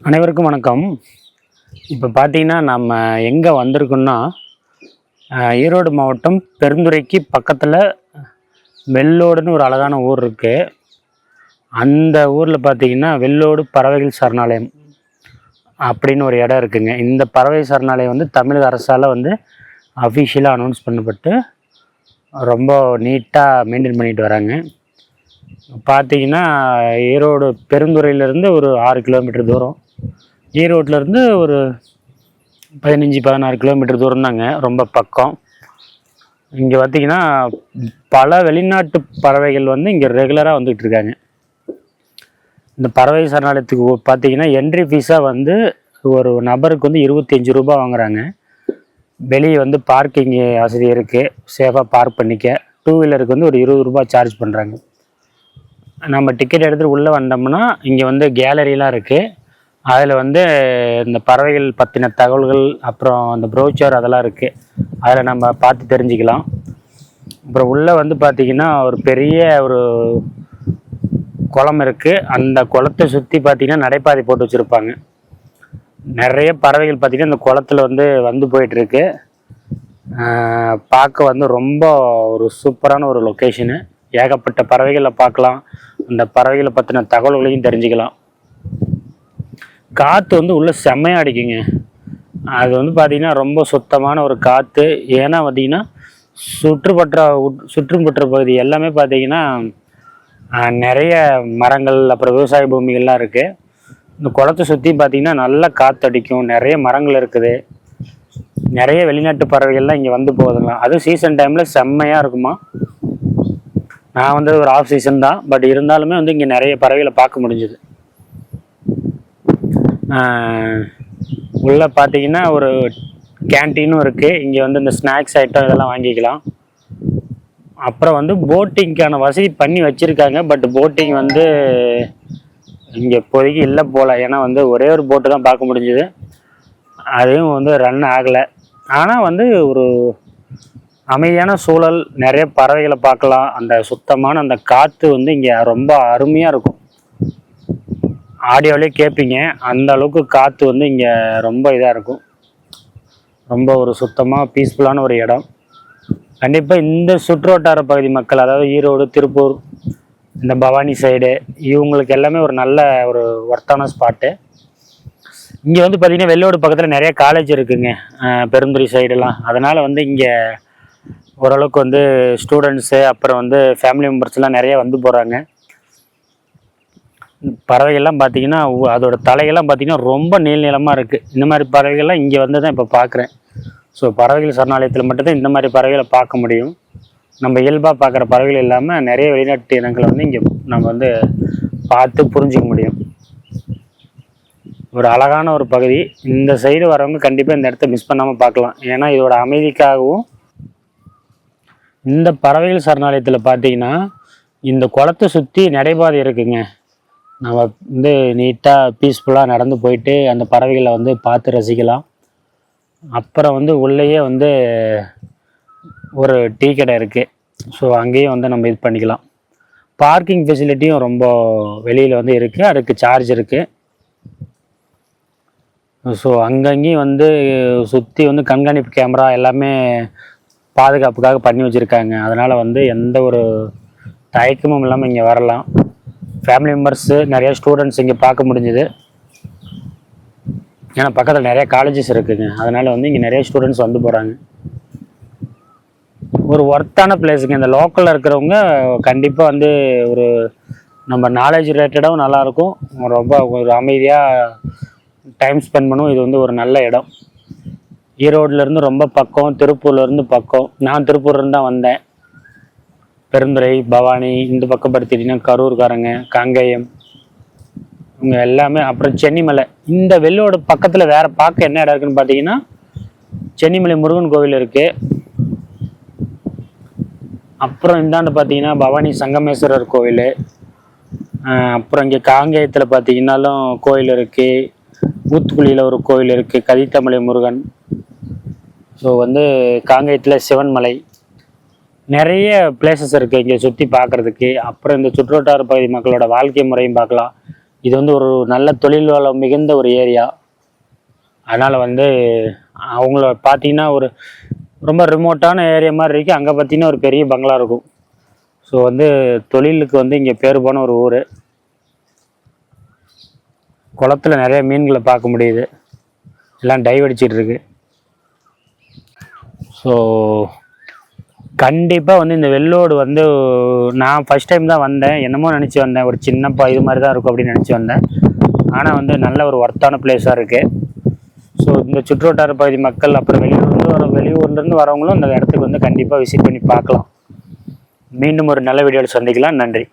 அனைவருக்கும் வணக்கம். இப்போ பார்த்தீங்கன்னா நம்ம எங்கே வந்திருக்கோம்னா ஈரோடு மாவட்டம் பெருந்துறைக்கு பக்கத்தில் வெள்ளோடுன்னு ஒரு அழகான ஊர் இருக்குது. அந்த ஊரில் பார்த்தீங்கன்னா வெள்ளோடு பறவைகள் சரணாலயம் அப்படின்னு ஒரு இடம் இருக்குங்க. இந்த பறவை சரணாலயம் வந்து தமிழக அரசால் வந்து அஃபிஷியலாக அனௌன்ஸ் பண்ணப்பட்டு ரொம்ப நீட்டாக மெயின்டைன் பண்ணிட்டு வராங்க. பார்த்தீங்கன்னா ஈரோடு பெருந்துறையிலேருந்து ஒரு 6 கிலோமீட்டர் தூரம், ஈரோட்டிலேருந்து ஒரு 15-16 கிலோமீட்டர் தூரம் தாங்க, ரொம்ப பக்கம். இங்கே பார்த்திங்கன்னா பல வெளிநாட்டு பறவைகள் வந்து இங்கே ரெகுலராக வந்துகிட்டு இருக்காங்க. இந்த பறவை சரணாலயத்துக்கு பார்த்திங்கன்னா என்ட்ரி ஃபீஸாக வந்து ஒரு நபருக்கு வந்து 25 ரூபா வாங்குகிறாங்க. வெளியே வந்து பார்க்கிங் வசதி இருக்குது, சேஃபாக பார்க் பண்ணிக்க. 2 வீலருக்கு வந்து ஒரு 20 ரூபா சார்ஜ் பண்ணுறாங்க. நம்ம டிக்கெட் எடுத்துகிட்டு உள்ளே வந்தோம்னா இங்கே வந்து கேலரிலாம் இருக்குது. அதில் வந்து இந்த பறவைகள் பற்றின தகவல்கள், அப்புறம் அந்த ப்ரோச்சர் அதெல்லாம் இருக்குது. அதில் நம்ம பார்த்து தெரிஞ்சுக்கலாம். அப்புறம் உள்ளே வந்து பார்த்திங்கன்னா ஒரு பெரிய ஒரு குளம் இருக்குது. அந்த குளத்தை சுற்றி பார்த்திங்கன்னா நடைபாதை போட்டு வச்சுருப்பாங்க. நிறைய பறவைகள் பார்த்திங்கன்னா இந்த குளத்தில் வந்து போயிட்டுருக்கு. பார்க்க வந்து ரொம்ப ஒரு சூப்பரான ஒரு லொக்கேஷனு. ஏகப்பட்ட பறவைகளை பார்க்கலாம், அந்த பறவைகளை பற்றின தகவல்களையும் தெரிஞ்சுக்கலாம். காற்று வந்து உள்ளே செம்மையாக அடிக்குங்க. அது வந்து பார்த்திங்கன்னா ரொம்ப சுத்தமான ஒரு காற்று. ஏன்னா பார்த்திங்கன்னா சுற்றுப்பற்ற பகுதி எல்லாமே பார்த்திங்கன்னா நிறைய மரங்கள், அப்புறம் விவசாய பூமிகள்லாம் இருக்குது. இந்த குளத்தை சுற்றி பார்த்திங்கன்னா நல்லா காற்று அடிக்கும், நிறைய மரங்கள் இருக்குது. நிறைய வெளிநாட்டு பறவைகள்லாம் இங்கே வந்து போகுதுங்களா. அதுவும் சீசன் டைமில் செம்மையாக இருக்குமா. நான் வந்து ஒரு ஆஃப் சீசன் தான், பட் இருந்தாலுமே வந்து இங்கே நிறைய பறவைகளை பார்க்க முடிஞ்சுது. உள்ளே பார்த்தீங்கன்னா ஒரு கேன்டீனும் இருக்குது. இங்கே வந்து இந்த ஸ்நாக்ஸ் ஐட்டம் இதெல்லாம் வாங்கிக்கலாம். அப்புறம் வந்து போட்டிங்க்கான வசதி பண்ணி வச்சுருக்காங்க. பட் போட்டிங் வந்து இங்கே இப்போதைக்கு இல்லை போல். ஏன்னா வந்து ஒரே ஒரு போட்டு தான் பார்க்க முடிஞ்சுது, அதுவும் வந்து ரன் ஆகலை. ஆனால் வந்து ஒரு அமைதியான சூழல், நிறைய பறவைகளை பார்க்கலாம். அந்த சுத்தமான அந்த காற்று வந்து இங்கே ரொம்ப அருமையாக இருக்கும். ஆடியோவிலே கேட்பீங்க, அந்த அளவுக்கு காற்று வந்து இங்கே ரொம்ப இதாக இருக்கும். ரொம்ப ஒரு சுத்தமாக பீஸ்ஃபுல்லான ஒரு இடம். கண்டிப்பாக இந்த சுற்றுவட்டார பகுதி மக்கள், அதாவது ஈரோடு, திருப்பூர், இந்த பவானி சைடு, இவங்களுக்கு எல்லாமே ஒரு நல்ல ஒரு ஒர்த்தான ஸ்பாட்டு. இங்கே வந்து பார்த்திங்கன்னா வெள்ளோடு பக்கத்தில் நிறைய காலேஜ் இருக்குதுங்க, பெருந்துறை சைடெல்லாம். அதனால் வந்து இங்கே ஓரளவுக்கு வந்து ஸ்டூடெண்ட்ஸு, அப்புறம் வந்து ஃபேமிலி மெம்பர்ஸ்லாம் நிறைய வந்து போகிறாங்க. பறவைகள்லாம் பார்த்திங்கன்னா அதோட தலைகள்லாம் பார்த்திங்கன்னா ரொம்ப நீளமாக இருக்குது. இந்த மாதிரி பறவைகள்லாம் இங்கே வந்து தான் இப்போ பார்க்குறேன். ஸோ பறவைகள் சரணாலயத்தில் மட்டும்தான் இந்த மாதிரி பறவைகளை பார்க்க முடியும். நம்ம இயல்பாக பார்க்குற பறவைகள் இல்லாமல் நிறைய வெளிநாட்டு இனங்களை வந்து இங்கே நம்ம வந்து பார்த்து புரிஞ்சிக்க முடியும். ஒரு அழகான ஒரு பகுதி. இந்த சைடு வரவங்க கண்டிப்பாக இந்த இடத்த மிஸ் பண்ணாமல் பார்க்கலாம். ஏன்னா இதோட அமைதிக்காகவும். இந்த பறவைகள் சரணாலயத்தில் பார்த்தீங்கன்னா இந்த குளத்தை சுற்றி நடைபாதை இருக்குங்க. நம்ம வந்து நீட்டாக பீஸ்ஃபுல்லாக நடந்து போயிட்டு அந்த பறவைகளை வந்து பார்த்து ரசிக்கலாம். அப்புறம் வந்து உள்ளேயே வந்து ஒரு டீ கடை இருக்குது. ஸோ அங்கேயும் வந்து நம்ம இது பண்ணிக்கலாம். பார்க்கிங் ஃபெசிலிட்டியும் ரொம்ப வெளியில் வந்து இருக்குது, அதுக்கு சார்ஜ் இருக்குது. ஸோ அங்கங்கேயும் வந்து சுற்றி வந்து கண்காணிப்பு கேமரா எல்லாமே பாதுகாப்புக்காக பண்ணி வச்சுருக்காங்க. அதனால் வந்து எந்த ஒரு தயக்கமும் இல்லாமல் இங்கே வரலாம். ஃபேமிலி மெம்பர்ஸு, நிறைய ஸ்டூடெண்ட்ஸ் இங்கே பார்க்க முடிஞ்சுது. ஏன்னா பக்கத்தில் நிறைய காலேஜஸ் இருக்குதுங்க. அதனால் வந்து இங்கே நிறைய ஸ்டூடெண்ட்ஸ் வந்து போகிறாங்க. ஒரு ஒர்த்தான பிளேஸுங்க. இந்த லோக்கலில் இருக்கிறவங்க கண்டிப்பாக வந்து ஒரு நம்ம நாலேஜ் ரிலேட்டடாகவும் நல்லாயிருக்கும். ரொம்ப ஒரு அமைதியாக டைம் ஸ்பெண்ட் பண்ணுவோம். இது வந்து ஒரு நல்ல இடம். ஈரோடுலேருந்து ரொம்ப பக்கம், திருப்பூர்லேருந்து பக்கம். நான் திருப்பூர்லேருந்து தான் வந்தேன். பெருந்துறை, பவானி, இந்த பக்கம் படுத்திட்டிங்கன்னா கரூர்காரங்க, காங்கேயம், இவங்க எல்லாமே. அப்புறம் சென்னிமலை. இந்த வெள்ளோட பக்கத்தில் வேறு பார்க்க என்ன இடம் இருக்குதுன்னு பார்த்தீங்கன்னா சென்னிமலை முருகன் கோவில் இருக்குது. அப்புறம் இந்தாண்டு பார்த்தீங்கன்னா பவானி சங்கமேஸ்வரர் கோவில். அப்புறம் இங்கே காங்கேயத்தில் பார்த்தீங்கன்னாலும் கோயில் இருக்குது. ஊத்துக்குழியில் ஒரு கோயில் இருக்குது, கதித்தமலை முருகன். ஸோ வந்து காங்கேயத்தில் சிவன்மலை, நிறைய பிளேசஸ் இருக்குது இங்கே சுற்றி பார்க்குறதுக்கு. அப்புறம் இந்த சுற்றுவட்டார பகுதி மக்களோட வாழ்க்கை முறையும் பார்க்கலாம். இது வந்து ஒரு நல்ல தொழில் வளம் மிகுந்த ஒரு ஏரியா. அதனால் வந்து அவங்கள பார்த்தீங்கன்னா ஒரு ரொம்ப ரிமோட்டான ஏரியா மாதிரி இருக்குது. அங்கே பார்த்தீங்கன்னா ஒரு பெரிய பங்களா இருக்கும். ஸோ வந்து தொழிலுக்கு வந்து இங்கே பேர் போன ஒரு ஊர். குளத்துல நிறைய மீன்களை பார்க்க முடியுது. எல்லாம் டைவ் அடிச்சிட்டு இருக்கு. ஸோ கண்டிப்பாக வந்து இந்த வெள்ளோடு வந்து நான் ஃபஸ்ட் டைம் தான் வந்தேன். என்னமோ நினச்சி வந்தேன், ஒரு சின்னப்பா இது மாதிரி தான் இருக்கும் அப்படின்னு நினச்சி வந்தேன். ஆனால் வந்து நல்ல ஒரு ஒர்த்தான பிளேஸாக இருக்குது. ஸோ இந்த சுற்றுவட்டார பகுதி மக்கள், அப்புறம் வெளியூர்லேருந்து வரவங்களும் இந்த இடத்துக்கு வந்து கண்டிப்பாக விசிட் பண்ணி பார்க்கலாம். மீண்டும் ஒரு நல்ல வீடியோவில் சந்திக்கலாம். நன்றி.